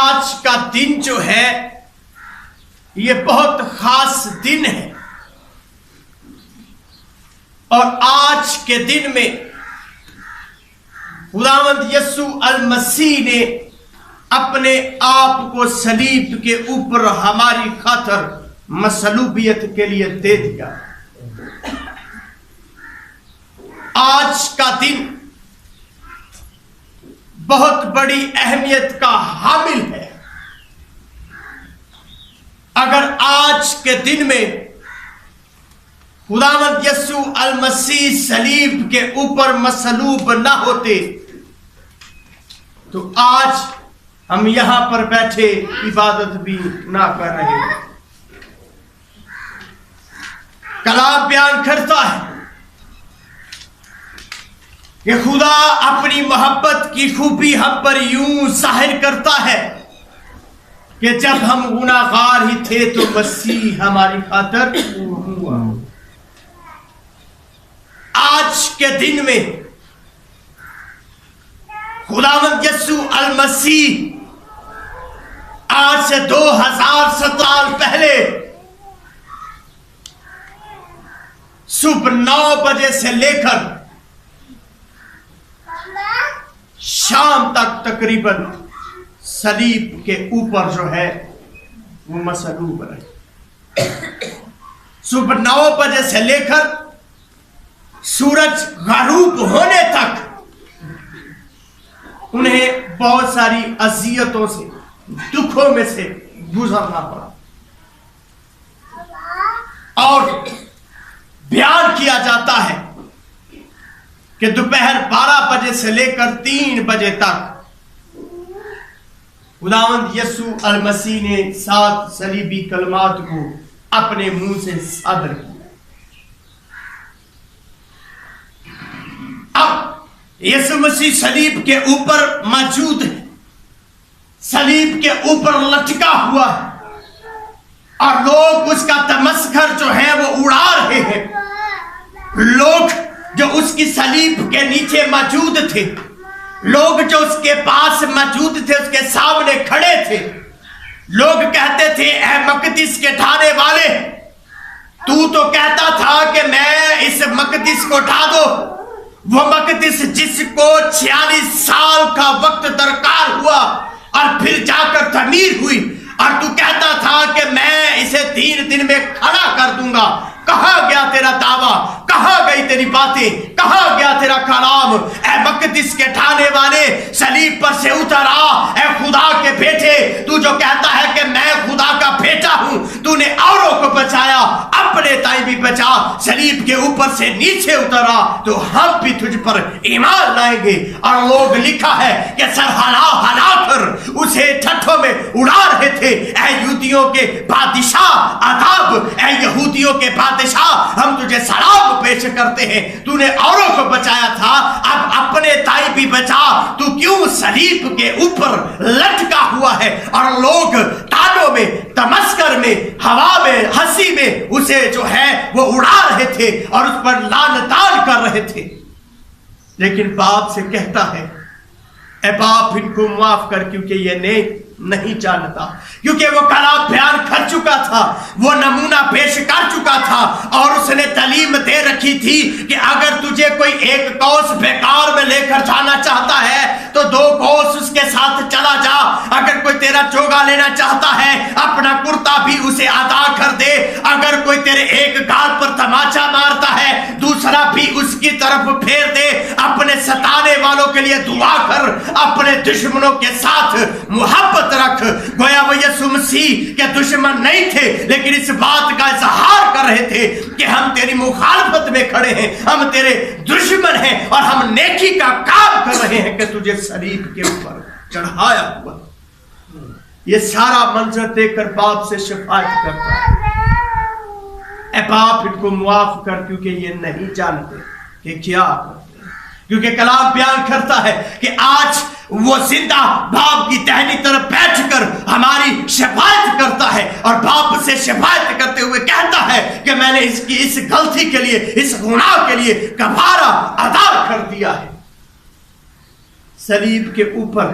آج کا دن جو ہے یہ بہت خاص دن ہے، اور آج کے دن میں خداوند یسوع المسیح نے اپنے آپ کو صلیب کے اوپر ہماری خاطر مصلوبیت کے لیے دے دیا۔ آج کا دن بہت بڑی اہمیت کا حامل ہے۔ اگر آج کے دن میں خداوند یسوع المسیح صلیب کے اوپر مصلوب نہ ہوتے تو آج ہم یہاں پر بیٹھے عبادت بھی نہ کر رہے۔ کلام بیان کرتا ہے کہ خدا اپنی محبت کی خوبی ہم پر یوں ظاہر کرتا ہے کہ جب ہم گناہگار ہی تھے تو مسیح ہماری خاطر ہوا۔ آج کے دن میں خداوند یسوع المسیح آج سے 2000 سال پہلے صبح 9 بجے سے لے کر شام تک تقریباً صلیب کے اوپر جو ہے وہ مصلوب رہے۔ صبح 9 بجے سے لے کر سورج غروب ہونے تک انہیں بہت ساری اذیتوں سے، دکھوں میں سے گزرنا پڑا، اور بیان کیا جاتا ہے کہ دوپہر 12 بجے سے لے کر 3 بجے تک خداوند یسوع المسیح نے 7 صلیبی کلمات کو اپنے منہ سے صادر کیا۔ اب یسوع مسیح صلیب کے اوپر موجود ہے، صلیب کے اوپر لٹکا ہوا ہے، اور لوگ اس کا تمسخر جو ہے وہ اڑا رہے ہیں۔ لوگ جو اس کی صلیب کے نیچے موجود تھے، لوگ جو اس کے پاس موجود تھے، اس کے سامنے کھڑے تھے، لوگ کہتے تھے اے مقدس کے ڈھانے والے، تو کہتا تھا کہ میں اس مقدس کو ڈھا دو، وہ مقدس جس کو 46 سال کا وقت درکار ہوا اور پھر جا کر تعمیر ہوئی، اور تو کہتا تھا کہ میں اسے 3 دن میں کھڑا کر دوں گا۔ کہاں گیا تیرا دعویٰ؟ کہاں گئی تیری باتیں؟ کہاں گیا تیرا کلام؟ اے مقدس کے ڈھانے والے، صلیب پر سے اتر آ، اے خدا کے بیٹے، تو جو کہتا ہے کہ میں خدا کا بیٹا ہوں، تو نے اوروں کو بچایا، اپنے تائیں بھی بچا، صلیب کے اوپر سے نیچے اترا تو ہم بھی تجھ پر ایمان لائیں گے۔ اور لوگ لکھا ہے کہ سر ہلا کر اسے ٹھٹھوں میں اڑا رہے تھے، اے یہودیوں کے بادشاہ عذاب، اے یہودیوں کے بادشاہ، ہم تجھے سلام پیش کرتے ہیں، تو نے اوروں کو بچایا تھا، اب اپنے تائیں بھی بچا، تو کیوں صلیب کے اوپر لٹکا ہوا ہے؟ اور لوگ تانوں میں، تمسخر میں، ہوا میں، ہنسی میں اسے جو ہے وہ اڑا رہے تھے اور اس پر لعن طعن کر رہے تھے۔ لیکن باپ سے کہتا ہے اے باپ ان کو معاف کر، کیونکہ یہ نیک نہیں جانتا، کیونکہ وہ کلام بیان کر چکا تھا، وہ نمونہ پیش کر چکا تھا، اور اس نے تعلیم دے رکھی تھی کہ اگر تجھے کوئی ایک کوس بیکار میں لے کر جانا چاہتا ہے تو 2 کوس اس کے ساتھ چلا جا، اگر کوئی تیرا چوگا لینا چاہتا ہے اپنا کرتا بھی اسے ادا کر دے، اگر کوئی تیرے ایک گال پر تماچا مارتا ہے دوسرا بھی اس کی طرف پھیر دے، اپنے ستانے والوں کے لیے دعا کر، اپنے دشمنوں کے ساتھ محبت رکھ۔ گویا وہ یسوع مسیح کے دشمن نہیں تھے، لیکن اس بات کا اظہار کر رہے تھے کہ ہم تیری مخالفت میں کھڑے ہیں، ہم تیرے دشمن ہیں، اور ہم نیکی کا کام کر رہے ہیں کہ تجھے صلیب کے اوپر چڑھایا ہوا۔ یہ سارا منظر دیکھ کر باپ سے شفاعت کرتا ہے اے باپ ان کو معاف کر، کیونکہ یہ نہیں جانتے کہ کیا کرتے ہیں۔ کیونکہ کلام بیان کرتا ہے کہ آج وہ زندہ باپ کی دہنی طرف بیٹھ کر ہماری شفاعت کرتا ہے، اور باپ سے شفاعت کرتے ہوئے کہتا ہے کہ میں نے اس غلطی کے لیے، اس گناہ کے لیے کفارہ ادا کر دیا ہے۔ صلیب کے اوپر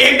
1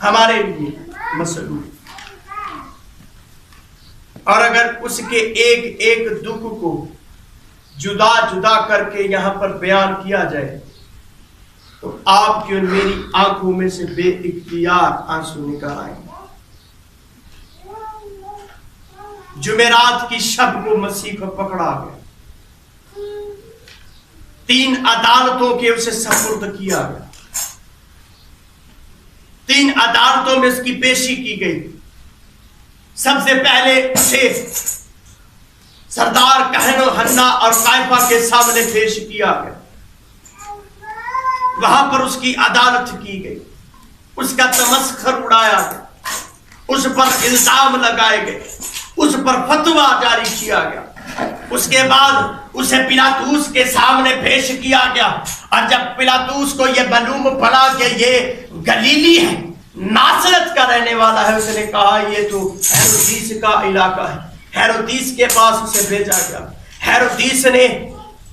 ہمارے لیے مصلوب. اور اگر اس کے ایک ایک دکھ کو جدا جدا کر کے یہاں پر بیان کیا جائے تو آپ کی اور میری آنکھوں میں سے بے اختیار آنسو نکل آئیں گے. جمعرات کی شب کو مسیح کو پکڑا گیا, 3 عدالتوں کے اسے سپرد کیا گیا, 3 عدالتوں میں اس کی پیشی کی گئی. سب سے پہلے اسے سردار کہن و حنا اور قائفہ کے سامنے پیش کیا گیا. وہاں پر اس کی عدالت کی گئی, اس کا تمسخر اڑایا گیا, اس پر الزام لگائے گئے, اس پر فتویٰ جاری کیا گیا. اس کے بعد اسے پلاطوس کے سامنے پیش کیا گیا, اور جب پلاطوس کو یہ معلوم پڑا کہ یہ گلیلی ہے, ناصرت کا رہنے والا ہے, اس نے کہا یہ تو ہیرودیس کا علاقہ ہے. ہیرودیس کے پاس اسے بھیجا گیا. ہیرودیس نے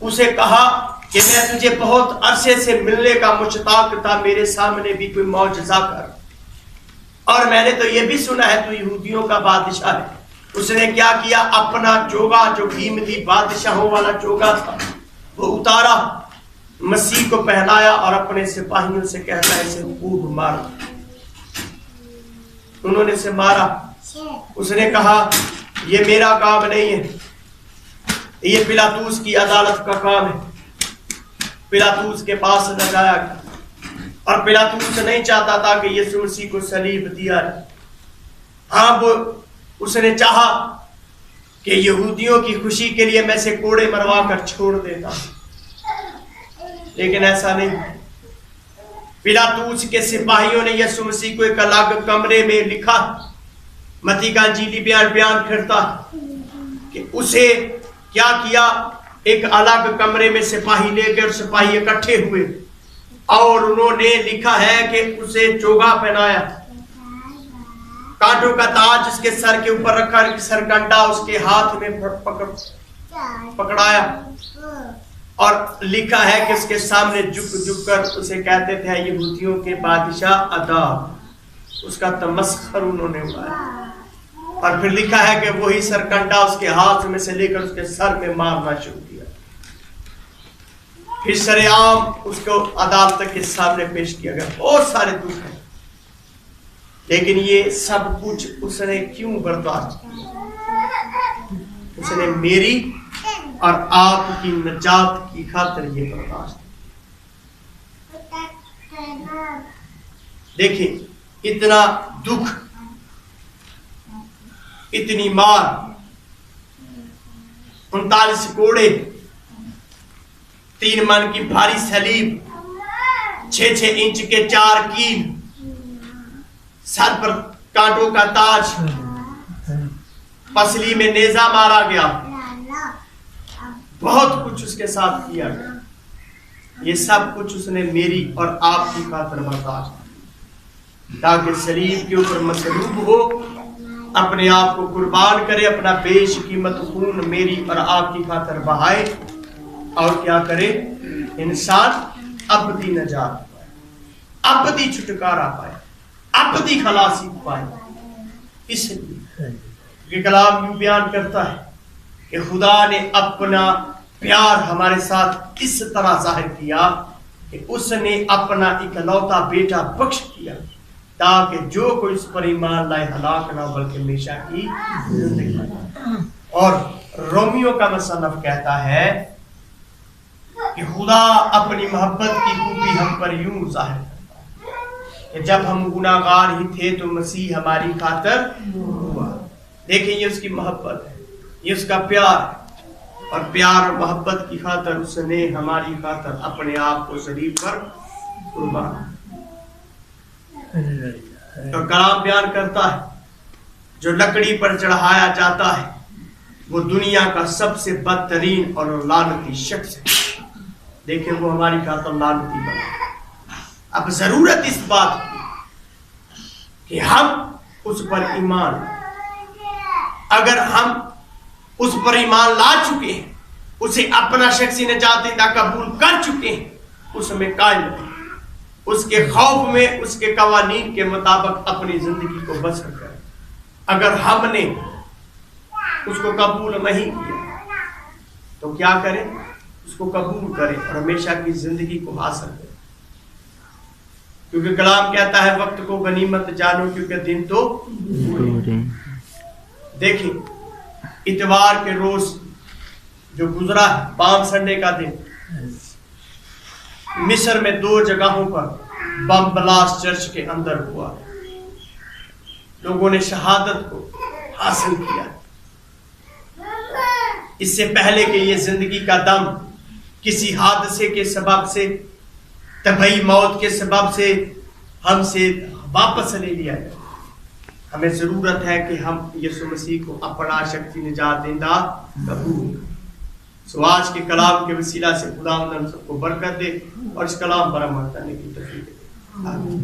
اسے کہا کہ میں تجھے بہت عرصے سے ملنے کا مشتاق تھا, میرے سامنے بھی کوئی معجزہ کر. اور میں نے تو یہ بھی سنا ہے تو یہودیوں کا بادشاہ ہے. اس نے کیا کیا, اپنا چوگا جو قیمتی بادشاہوں والا چوگا تھا وہ اتارا, مسیح کو پہنایا اور اپنے سپاہیوں سے کہتا ہے اسے خوب مارا. انہوں نے اسے مارا. اس نے کہا یہ میرا کام نہیں ہے, یہ پلاطوس کی عدالت کا کام ہے. پلاطوس کے پاس نہ جایا گیا, اور پلاطوس نہیں چاہتا تھا کہ یسوع مسیح کو صلیب دیا جائے. ہاں وہ اس نے چاہا کہ یہودیوں کی خوشی کے لیے میں سے کوڑے مروا کر چھوڑ دیتا, لیکن ایسا نہیں. پلاطوس کے سپاہیوں نے یسوع مسیح کو ایک الگ کمرے میں لکھا. متی کا انجیلی بیان کرتا کہ اسے کیا کیا, ایک الگ کمرے میں سپاہی لے کر سپاہی اکٹھے ہوئے اور انہوں نے لکھا ہے کہ اسے چوگا پہنایا, کانٹوں کا تاج اس کے سر کے اوپر رکھا, سرکنڈا اس کے ہاتھ میں پکڑایا, اور لکھا ہے کہ اس کے سامنے جھک جھک کر اسے کہتے تھے یہودیوں کے بادشاہ ادا. اس کا تمسخر انہوں نے اڑایا, اور پھر لکھا ہے کہ وہی سرکنڈا اس کے ہاتھ میں سے لے کر اس کے سر میں مارنا شروع کیا. پھر سرعام اس کو عدالت کے سامنے پیش کیا گیا. بہت سارے دکھ ہیں, لیکن یہ سب کچھ اس نے کیوں برداشت کیا؟ اس نے میری اور آپ کی نجات کی خاطر یہ برداشت کیا. دیکھیں اتنا دکھ, اتنی مار, 39 کوڑے, 3 من کی بھاری سلیب, 6 انچ کے 4 کیل, سر پر کانٹوں کا تاج, پسلی میں نیزہ مارا گیا, بہت کچھ اس کے ساتھ کیا گیا. یہ سب کچھ اس نے میری اور آپ کی خاطر برداشت کیا, تاکہ صلیب کے اوپر مصلوب ہو, اپنے آپ کو قربان کرے, اپنا بیش قیمت خون میری اور آپ کی خاطر بہائے, اور کیا کرے, انسان ابدی نجات پائے, ابدی چھٹکارا پائے, ابدی خلاصی پائے. اس لیے یہ کلام یوں بیان کرتا ہے کہ خدا نے اپنا پیار ہمارے ساتھ اس طرح ظاہر کیا کہ اس نے اپنا اکلوتا بیٹا بخش کیا, تاکہ جو کوئی اس پر ایمان لائے ہلاک نہ بلکہ ہمیشہ کی زندگی پائے. اور رومیو کا مصنف کہتا ہے کہ خدا اپنی محبت کی خوبی ہم پر یوں ظاہر کرتا ہے کہ جب ہم گناہگار ہی تھے تو مسیح ہماری خاطر ہوا. دیکھیں یہ اس کی محبت ہے, یہ اس کا پیار ہے, اور پیار اور محبت کی خاطر اس نے ہماری خاطر اپنے آپ کو صلیب پر قربان. تو کلام بیان کرتا ہے جو لکڑی پر چڑھایا جاتا ہے وہ دنیا کا سب سے بدترین اور لعنتی شخص ہے. دیکھیں وہ ہماری خاطر لعنتی بنا. اب ضرورت اس بات کی کہ ہم اس پر ایمان, اگر ہم اس پر ایمان لا چکے ہیں, اسے اپنا شخصی نجات دہندہ قبول کر چکے ہیں, اس میں قائم رہیں, اس کے خوف میں اس کے قوانین کے مطابق اپنی زندگی کو بسر کریں. اگر ہم نے اس کو قبول نہیں کیا تو کیا کریں؟ اس کو قبول کریں اور ہمیشہ کی زندگی کو حاصل کریں. کیونکہ کلام کہتا ہے وقت کو غنیمت جانو کیونکہ دن تو بورے. دیکھیں اتوار کے روز جو گزرا ہے پام سنڈے کا دن، مصر میں 2 جگہوں پر بم بلاسٹ چرچ کے اندر ہوا. لوگوں نے شہادت کو حاصل کیا. اس سے پہلے کہ یہ زندگی کا دم کسی حادثے کے سبب سے، طبعی موت کے سبب سے ہم سے واپس لے لیا جائے، ہمیں ضرورت ہے کہ ہم یسوع مسیح کو اپنا شخصی نجات دہندہ قبول کریں. سو آج کے کلام کے وسیلہ سے خدا ہم سب کو برکت دے اور اس کلام پر عمل کرنے کی توفیق دے. آمین.